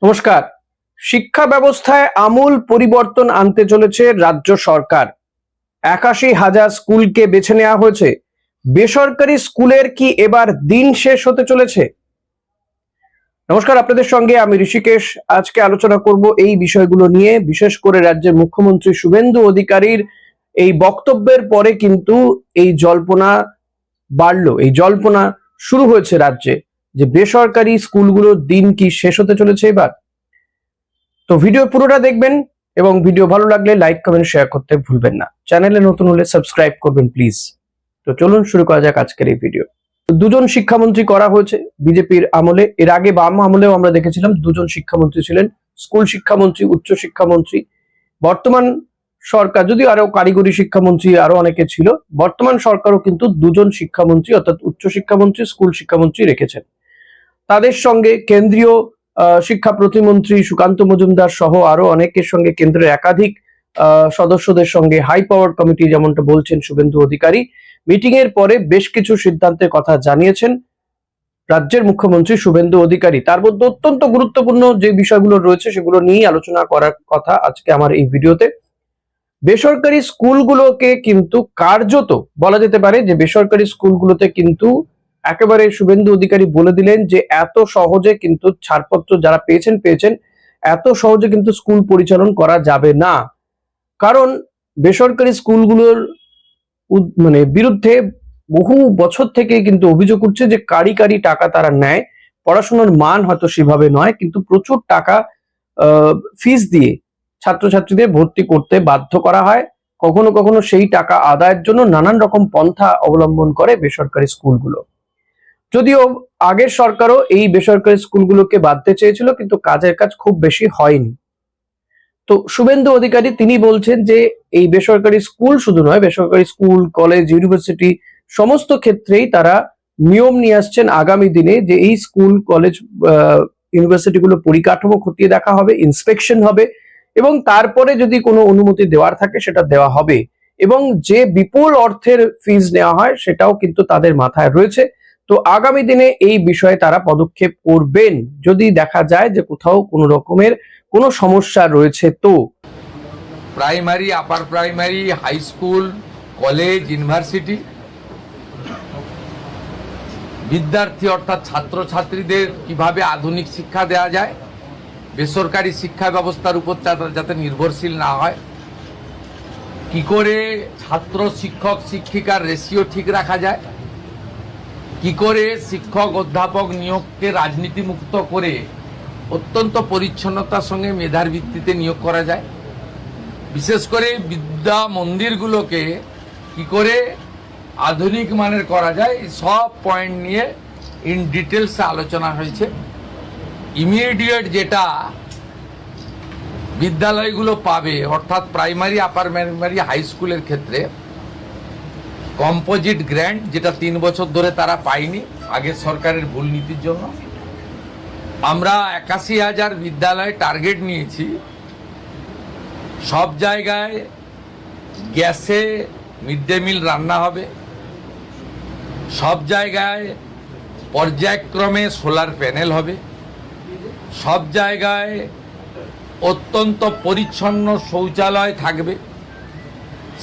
নমস্কার। শিক্ষা ব্যবস্থায় আমূল পরিবর্তন আনতে চলেছে রাজ্য সরকার। ৮১,০০০ স্কুলকে বেছে নেওয়া হয়েছে। বেসরকারি স্কুলের কি এবার দিন শেষ হতে চলেছে? নমস্কার, আপনাদের সঙ্গে আমি ঋষিকেশ। আজকে আলোচনা করব এই বিষয়গুলো নিয়ে। বিশেষ করে রাজ্যের মুখ্যমন্ত্রী শুভেন্দু অধিকারীর এই বক্তব্যের পরে কিন্তু এই জল্পনা বাড়লো, এই জল্পনা শুরু হয়েছে রাজ্যে যে বেসরকারি স্কুলগুলোর দিন কি শেষ হতে চলেছে এবার। তো ভিডিও পুরোটা দেখবেন এবং ভিডিও ভালো লাগলে লাইক কমেন্ট শেয়ার করতে ভুলবেন না। চ্যানেলে নতুন হলে সাবস্ক্রাইব করবেন প্লিজ। তো চলুন শুরু করা যাক আজকের এই ভিডিও। দুজন শিক্ষামন্ত্রী করা হয়েছে বিজেপির আমলে। এর আগে বাম আমলেও আমরা দেখেছিলাম দুজন শিক্ষামন্ত্রী ছিলেন, স্কুল শিক্ষামন্ত্রী, উচ্চ শিক্ষামন্ত্রী। বর্তমান সরকার, যদিও আরো কারিগরি শিক্ষামন্ত্রী আরো অনেকে ছিল, বর্তমান সরকারও কিন্তু দুজন শিক্ষামন্ত্রী অর্থাৎ উচ্চ শিক্ষামন্ত্রী, স্কুল শিক্ষামন্ত্রী রেখেছেন। তাদের সঙ্গে কেন্দ্রীয় শিক্ষা প্রতিমন্ত্রী সুকান্ত মজুমদার সহ আরো অনেকের সঙ্গে, কেন্দ্রের একাধিক সদস্যদের সঙ্গে হাই পাওয়ার কমিটি, যেমনটা বলছেন শুভেন্দু অধিকারী, মিটিং এর পরে বেশ কিছু সিদ্ধান্তের কথা জানিয়েছেন রাজ্যের মুখ্যমন্ত্রী শুভেন্দু অধিকারী। তার মধ্যে অত্যন্ত গুরুত্বপূর্ণ যে বিষয়গুলো রয়েছে সেগুলো নিয়েই আলোচনা করার কথা আজকে আমার এই ভিডিওতে। বেসরকারি স্কুলগুলোকে কিন্তু কার্যত বলা যেতে পারে যে বেসরকারি স্কুলগুলোতে কিন্তু একেবারে শুভেন্দু অধিকারী বলে দিলেন যে এত সহজে কিন্তু ছাড়পত্র যারা পেয়েছেন, এত সহজে কিন্তু স্কুল পরিচালন করা যাবে না। কারণ বেসরকারি স্কুলগুলোর বিরুদ্ধে বহু বছর থেকে কিন্তু অভিযোগ উঠছে যে কারি টাকা তারা নেয়। পড়াশোনার মান হয়তো সেভাবে নয়, কিন্তু প্রচুর টাকা ফিস দিয়ে ছাত্রছাত্রীদের ভর্তি করতে বাধ্য করা হয়। কখনো কখনো সেই টাকা আদায়ের জন্য নানান রকম পন্থা অবলম্বন করে বেসরকারি স্কুলগুলো। যদিও আগের সরকারও এই বেসরকারি স্কুলগুলোকে বাঁধতে চেয়েছিল, কিন্তু কাজের কাজ খুব বেশি হয়নি। তো শুভেন্দু অধিকারী তিনি বলছেন যে এই বেসরকারি স্কুল শুধু নয়, বেসরকারি স্কুল, কলেজ, ইউনিভার্সিটি সমস্ত ক্ষেত্রেই তারা নিয়ম নিয়ে আসছেন আগামী দিনে যে এই স্কুল, কলেজ, ইউনিভার্সিটিগুলো পরিকাঠামো খতিয়ে দেখা হবে, ইন্সপেকশন হবে এবং তারপরে যদি কোনো অনুমতি দেওয়ার থাকে সেটা দেওয়া হবে। এবং যে বিপুল অর্থের ফিজ নেওয়া হয় সেটাও কিন্তু তাদের মাথায় রয়েছে। তো আগামী দিনে এই বিষয়ে তারা পদক্ষেপ করবেন যদি দেখা যায় যে কোথাও কোনো রকমের কোনো সমস্যা রয়েছে। তো primary, upper primary, high school, college, university বিদ্যার্থী অর্থাৎ ছাত্রছাত্রীদের কিভাবে আধুনিক শিক্ষা দেওয়া যায়, বেসরকারি শিক্ষা ব্যবস্থার উপর যাতে নির্ভরশীল না হয়, কি করে ছাত্র শিক্ষক শিক্ষিকার রেশিও ঠিক রাখা যায়, কি করে শিক্ষক অধ্যাপক নিয়োগকে রাজনীতিমুক্ত করে অত্যন্ত পরিচ্ছন্নতার সঙ্গে মেধার ভিত্তিতে নিয়োগ করা যায়, বিশেষ করে বিদ্যা মন্দিরগুলোকে কি করে আধুনিক মানের করা যায়, সব পয়েন্ট নিয়ে ইন ডিটেলস আলোচনা হয়েছে। ইমিডিয়েট যেটা বিদ্যালয়গুলো পাবে অর্থাৎ প্রাইমারি, আপার প্রাইমারি, হাই স্কুলের ক্ষেত্রে কম্পোজিট গ্র্যান্ট, যেটা 3 বছর ধরে তারা পায়নি আগের সরকারের ভুল নীতির জন্য। আমরা ৮১,০০০ বিদ্যালয় টার্গেট নিয়েছি। সব জায়গায় গ্যাসে মিড ডে মিল রান্না হবে, সব জায়গায় পর্যায়ক্রমে সোলার প্যানেল হবে, সব জায়গায় অত্যন্ত পরিচ্ছন্ন শৌচালয় থাকবে,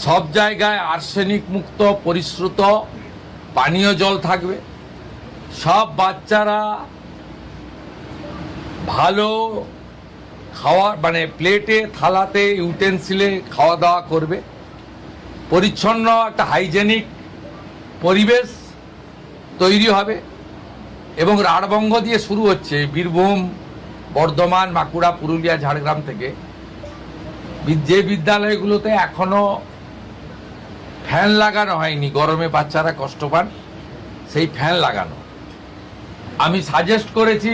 সব জায়গায় আর্সেনিক মুক্ত পরিশ্রুত পানীয় জল থাকবে, সব বাচ্চারা ভালো খাওয়া প্লেটে, থালাতে, ইউটেন্সিলে খাওয়া দাওয়া করবে, পরিচ্ছন্ন একটা হাইজেনিক পরিবেশ তৈরি হবে। এবং রাঢ়বঙ্গ দিয়ে শুরু হচ্ছে, বীরভূম, বর্ধমান, বাঁকুড়া, পুরুলিয়া, ঝাড়গ্রাম থেকে যে বিদ্যালয়গুলোতে এখনো ফ্যান লাগানো হয়নি, গরমে বাচ্চারা কষ্ট পান, সেই ফ্যান লাগানো। আমি সাজেস্ট করেছি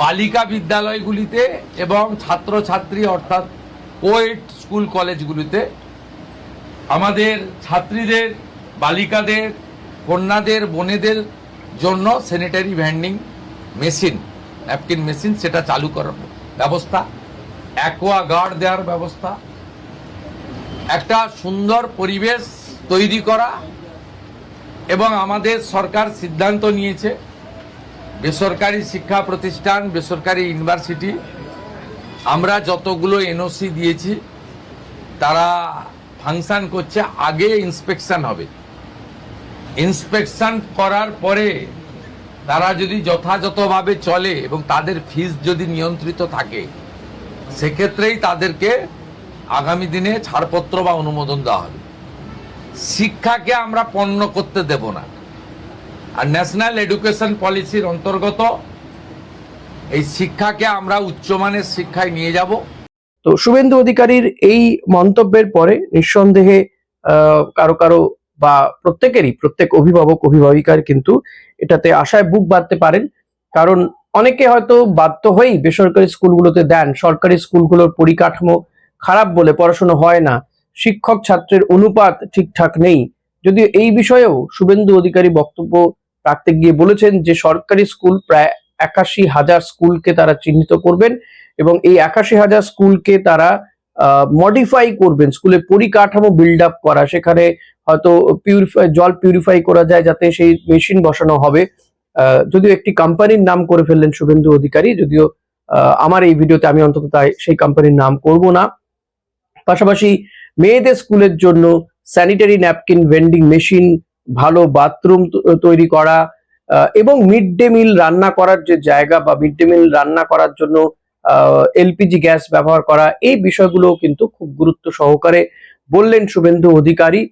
বালিকা বিদ্যালয়গুলিতে এবং ছাত্রছাত্রী অর্থাৎ কোয়েড স্কুল কলেজগুলিতে আমাদের ছাত্রীদের, বালিকাদের, কন্যাদের, বোনেদের জন্য sanitary vending machine, napkin machine, সেটা চালু করার ব্যবস্থা, অ্যাকোয়া গার্ড দেওয়ার ব্যবস্থা, একটা সুন্দর পরিবেশ তৈরি করা। এবং আমাদের সরকার সিদ্ধান্ত নিয়েছে বেসরকারি শিক্ষা প্রতিষ্ঠান, বেসরকারি ইউনিভার্সিটি, আমরা যতগুলো এনওসি দিয়েছি তারা ফাংশন করছে। আগে ইন্সপেকশন হবে, ইন্সপেকশন করার পরে তারা যদি যথাযথভাবে চলে এবং তাদের ফিস যদি নিয়ন্ত্রিত থাকে, সেক্ষেত্রেই তাদেরকে আগামী দিনে ছাড়পত্র বা অনুমোদন দেওয়া হবে। শিক্ষাকে আমরা পণ্য করতে দেব না। আর ন্যাশনাল এডুকেশন পলিসির অন্তর্গত এই শিক্ষাকে আমরা উচ্চমানের শিক্ষায় নিয়ে যাব। তো শুভেন্দু অধিকারীর এই মন্তব্যের পরে নিঃসন্দেহে কারো কারো বা প্রত্যেক অভিভাবক অভিভাবিকার কিন্তু এটাতে আশায় বুক বাঁধতে পারেন। কারণ অনেকে হয়তো বাধ্য হয়েই বেসরকারি স্কুলগুলোতে দেন, সরকারি স্কুলগুলোর পরিকাঠামো খারাপ বলে পড়াশোনা হয় না, শিক্ষক ছাত্রের অনুপাত ঠিকঠাক নেই। যদিও এই বিষয়েও শুভেন্দু অধিকারী বক্তব্য রাখতে গিয়ে বলেছেন যে সরকারি স্কুল প্রায় ৮১,০০০ স্কুলকে তারা চিহ্নিত করবেন এবং এই ৮১,০০০ স্কুলকে তারা মডিফাই করবেন, স্কুলের পরিকাঠামো বিল্ড আপ করা, সেখানে হয়তো জল পিউরিফাই করা যায় যাতে সেই মেশিন বসানো হবে। যদিও একটি কোম্পানির নাম করে ফেললেন শুভেন্দু অধিকারী, যদিও আমার এই ভিডিওতে আমি অন্তত তাই সেই কোম্পানির নাম করব না। পাশাপাশি মেয়েদের স্কুলের জন্য স্যানিটারি ন্যাপকিন ভেন্ডিং মেশিন, ভালো বাথরুম তৈরি করা এবং মিড ডে মিল রান্না করার যে জায়গা বা মিড ডে মিল রান্না করার জন্য এলপিজি গ্যাস ব্যবহার করা, এই বিষয়গুলো কিন্তু খুব গুরুত্ব সহকারে বললেন শুভেন্দু অধিকারী।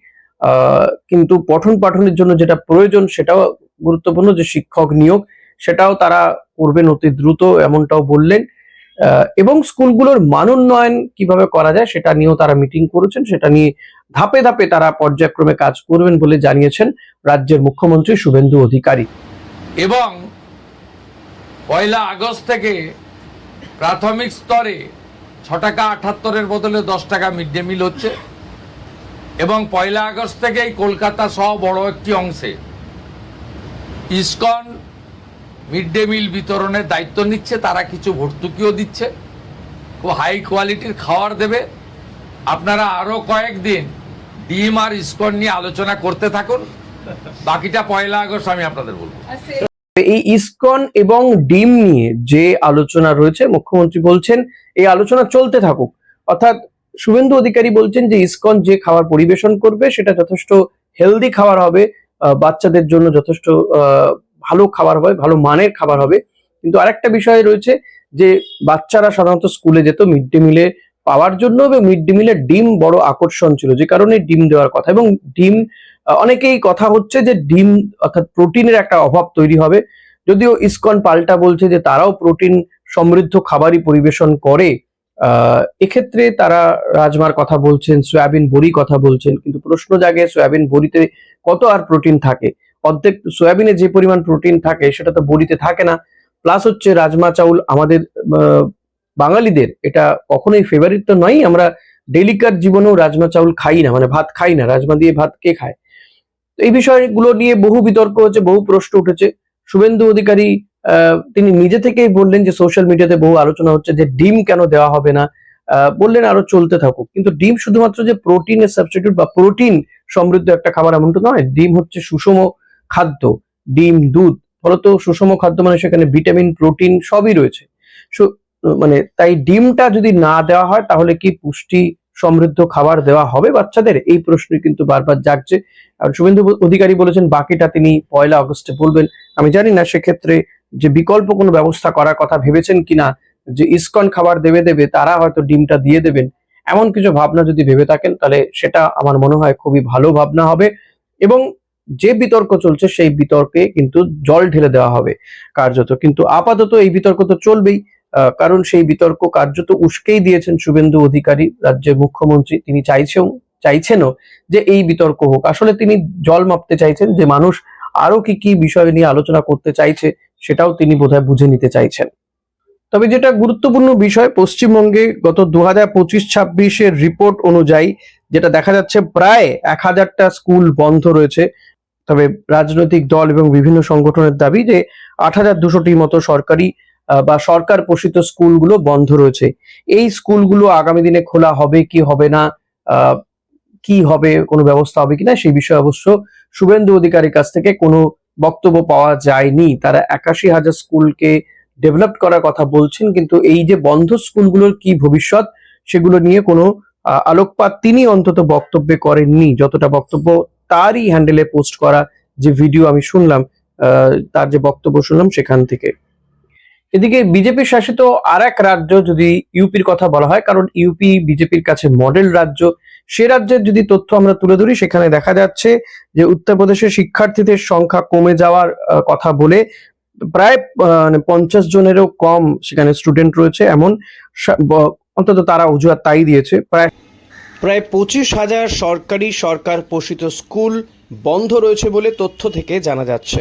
কিন্তু পঠন পাঠনের জন্য যেটা প্রয়োজন সেটাও গুরুত্বপূর্ণ, যে শিক্ষক নিয়োগ সেটাও তারা করবেন অতি দ্রুত, এমনটাও বললেন। এবং স্কুলগুলোর মান উন্নয়ন কিভাবে করা যায় সেটা নিয়েও তারা মিটিং করেছেন, সেটা নিয়ে ধাপে ধাপে তারা পর্যায়ক্রমে কাজ করবেন বলে জানিয়েছেন রাজ্যের মুখ্যমন্ত্রী শুভেন্দু অধিকারী। এবং ১ আগস্ট থেকে প্রাথমিক স্তরে ৬ টাকা ৭৮-এর বদলে ১০ টাকা মিড ডে মিল হচ্ছে এবং ১ আগস্ট থেকেই কলকাতা সহ বড় একটি অংশে ইসকন মিড ডে মিল বিতরণের দায়িত্ব নিচ্ছে। তারা কিছু ভর্তুকিও দিচ্ছে, খুব হাই কোয়ালিটির খাবার দেবে। আপনারা আরও কয়েকদিন ডিম আর ইসকন নিয়ে আলোচনা করতে থাকুন, বাকিটা ১ আগস্ট আমি আপনাদের বলবো। এই ইসকন এবং ডিম নিয়ে যে আলোচনা রয়েছে, মুখ্যমন্ত্রী বলছেন এই আলোচনা চলতে থাকুক। অর্থাৎ শুভেন্দু অধিকারী বলছেন যে ইসকন যে খাবার পরিবেশন করবে সেটা যথেষ্ট হেলদি খাবার হবে, বাচ্চাদের জন্য যথেষ্ট ভালো খাবার হবে, ভালো মানের খাবার হবে। কিন্তু আরেকটা বিষয় রয়েছে যে বাচ্চারা সাধারণত স্কুলে যেত মিড ডে মিলে পাওয়ার জন্য, এবং মিড ডে মিলের ডিম বড় আকর্ষণ ছিল, যে কারণে ডিম দেওয়ার কথা। এবং ডিম অনেকেই কথা হচ্ছে যে ডিম অর্থাৎ প্রোটিনের একটা অভাব তৈরি হবে। যদিও ইসকন পাল্টা বলছে যে তারাও প্রোটিন সমৃদ্ধ খাবারই পরিবেশন করে। এক্ষেত্রে তারা রাজমার কথা বলছেন, সয়াবিন বড়ি কথা বলছেন, কিন্তু প্রশ্ন জাগে সয়াবিন বড়িতে কত আর প্রোটিন থাকে? অর্ধেক সয়াবিনে যে পরিমাণ প্রোটিন থাকে সেটা তো বড়িতে থাকে না। প্লাস হচ্ছে রাজমা চাউল আমাদের বাঙালিদের এটা কখনোই ফেভারিট তো নয়, আমরা ডেলিকার জীবনেও রাজমা চাউল খাই না, মানে ভাত খাই না, রাজমা দিয়ে ভাত কে খায়? এই বিষয়গুলো নিয়ে বহু বিতর্ক হচ্ছে, বহু প্রশ্ন উঠেছে। শুভেন্দু অধিকারী তিনি নিজে থেকেই বললেন যে সোশ্যাল মিডিয়াতে বহু আলোচনা হচ্ছে যে ডিম কেন দেওয়া হবে না, বললেন আরো চলতে থাকুক। কিন্তু ডিম শুধুমাত্র যে প্রোটিনের সাবস্টিটিউট বা প্রোটিন সমৃদ্ধ একটা খাবার এমনটা নয়, ডিম হচ্ছে সুষম খাদ্য। ডিম, দুধ ফলত সুষম খাদ্য, মানে সেখানে ভিটামিন প্রোটিন সবই রয়েছে। মানে তাই ডিমটা যদি না দেওয়া হয় তাহলে কি পুষ্টি সমৃদ্ধ খাবার দেওয়া হবে বাচ্চাদের? এই প্রশ্নই কিন্তু বারবার জাগছে। আর শুভেন্দু অধিকারী বলেছেন বাকিটা তিনি ১ আগস্টে বলবেন। আমি জানি না সেক্ষেত্রে যে বিকল্প কোনো ব্যবস্থা করার কথা ভেবেছেন কিনা, যে ইসকন খাবার দেবে তারা হয়তো ডিমটা দিয়ে দেবেন, এমন কিছু ভাবনা যদি ভেবে থাকেন তাহলে সেটা আমার মনে হয় খুবই ভালো ভাবনা হবে। এবং যে বিতর্ক চলছে সেই বিতর্কে কিন্তু জল ঢেলে দেওয়া হবে কার্যত। কিন্তু আপাতত এই বিতর্ক তো চলবেই, কারণ সেই বিতর্ক কার্যত উস্কেই দিয়েছেন শুভেন্দু অধিকারী, রাজ্যের মুখ্যমন্ত্রী। তিনি চাইছেনও যে এই বিতর্ক হোক। আসলে তিনি জল মাপতে চাইছেন যে মানুষ আরো কি কি বিষয় নিয়ে আলোচনা করতে চাইছে, সেটাও তিনি বোধহয় বুঝে নিতে চাইছেন। তবে যেটা গুরুত্বপূর্ণ বিষয়, পশ্চিমবঙ্গে গত 2025-26-এর রিপোর্ট অনুযায়ী যেটা দেখা যাচ্ছে, প্রায় ১,০০০টা স্কুল বন্ধ রয়েছে। তবে রাজনৈতিক দল এবং বিভিন্ন সংগঠনের দাবি যে ৮,২০০টির মতো সরকারি বা সরকার পোষিত স্কুলগুলো বন্ধ রয়েছে। এই স্কুলগুলো আগামী দিনে খোলা হবে কি হবে না, কি হবে, কোনো ব্যবস্থা হবে কিনা, সেই বিষয়ে অবশ্য শুভেন্দু অধিকারীর কাছ থেকে কোনো বক্তব্য পাওয়া যায়নি। তারা ৮১,০০০ স্কুলকে ডেভেলপ করার কথা বলছেন, কিন্তু এই যে বন্ধ স্কুলগুলোর কি ভবিষ্যৎ সেগুলো নিয়ে কোনো আলোকপাত তিনি অন্তত বক্তব্যে করেননি। যতটা বক্তব্য তারই হ্যান্ডেলে পোস্ট করা যে ভিডিও আমি শুনলাম, তার যে বক্তব্য শুনলাম সেখান থেকে। এদিকে বিজেপি শাসিত আর এক রাজ্য যদি ইউপির কথা বলা হয়, কারণ ইউপি বিজেপির কাছে মডেল রাজ্য, সে রাজ্যের যদি তথ্য আমরা তুলে ধরি, সেখানে দেখা যাচ্ছে যে উত্তরপ্রদেশে শিক্ষার্থীদের সংখ্যা কমে যাওয়ার কথা বলে প্রায় 50 জনেরও কম সেখানে স্টুডেন্ট রয়েছে, এমন অন্তত তারা অজুহাত তাই দিয়েছে। প্রায় 25,000 সরকারি সরকার পোষিত স্কুল বন্ধ রয়েছে বলে তথ্য থেকে জানা যাচ্ছে।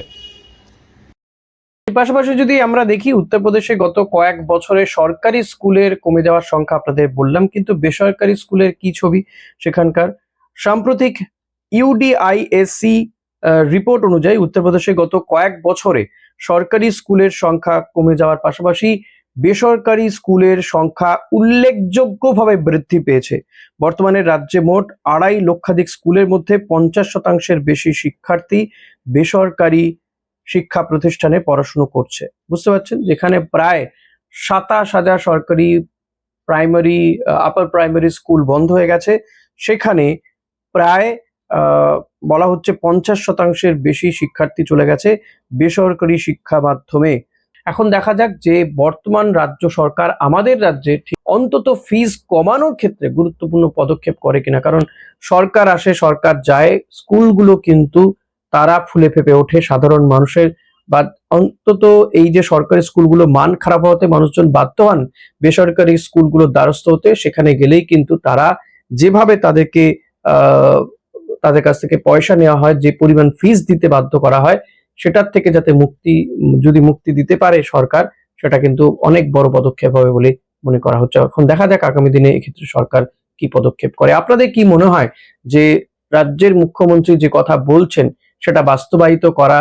এর পাশাপাশি যদি আমরা দেখি, উত্তরপ্রদেশে গত কয়েক বছরে সরকারি স্কুলের কমে যাওয়ার সংখ্যা আপনাদের বললাম, কিন্তু বেসরকারি স্কুলের কি ছবি সেখানকার? সাম্প্রতিক ইউডিআইএসসি রিপোর্ট অনুযায়ী উত্তরপ্রদেশে গত কয়েক বছরে সরকারি স্কুলের সংখ্যা কমে যাওয়ার পাশাপাশি বেসরকারি স্কুলের সংখ্যা উল্লেখযোগ্যভাবে বৃদ্ধি পেয়েছে। বর্তমানে রাজ্যে মোট 2.5 লক্ষাধিক স্কুলের মধ্যে 50% বেশি শিক্ষার্থী বেসরকারি শিক্ষা প্রতিষ্ঠানে পড়াশুনো করছে। বুঝতে পারছেন, যেখানে প্রায় 27,000 সরকারি প্রাইমারি আপার প্রাইমারি স্কুল বন্ধ হয়ে গেছে, সেখানে প্রায় বলা হচ্ছে 50% বেশি শিক্ষার্থী চলে গেছে বেসরকারি শিক্ষা মাধ্যমে। এখন দেখা যাক যে বর্তমান রাজ্য সরকার আমাদের রাজ্যে অন্তত ফিজ কমানোর ক্ষেত্রে গুরুত্বপূর্ণ পদক্ষেপ করে কিনা। কারণ সরকার আসে সরকার যায়, স্কুলগুলো কিন্তু তারা ফুলে ফেপে ওঠে সাধারণ মানুষের, বা অন্তত এই যে সরকারি স্কুলগুলো মান খারাপ হওয়াতে মানুষজন বাধ্য হন বেসরকারি স্কুলগুলোর দ্বারস্থ হতে। সেখানে গেলেই কিন্তু তারা যেভাবে তাদেরকে তাদের কাছ থেকে পয়সা নেওয়া হয়, যে পরিমাণ ফিস দিতে বাধ্য করা হয়, সেটার থেকে যাতে যদি মুক্তি দিতে পারে সরকার, সেটা কিন্তু অনেক বড় পদক্ষেপ হবে বলে মনে করা হচ্ছে। এখন দেখা যাক আগামী দিনে এক্ষেত্রে সরকার কি পদক্ষেপ করে। আপনাদের কি মনে হয় যে রাজ্যের মুখ্যমন্ত্রী যে কথা বলছেন সেটা বাস্তবায়িত করা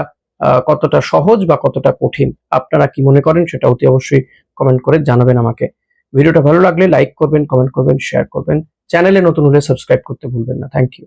কতটা সহজ বা কতটা কঠিন? আপনারা কি মনে করেন সেটা অতি অবশ্যই কমেন্ট করে জানাবেন আমাকে। ভিডিওটা ভালো লাগলে লাইক করবেন, কমেন্ট করবেন, শেয়ার করবেন। চ্যানেলে নতুন হলে সাবস্ক্রাইব করতে ভুলবেন না। Thank you.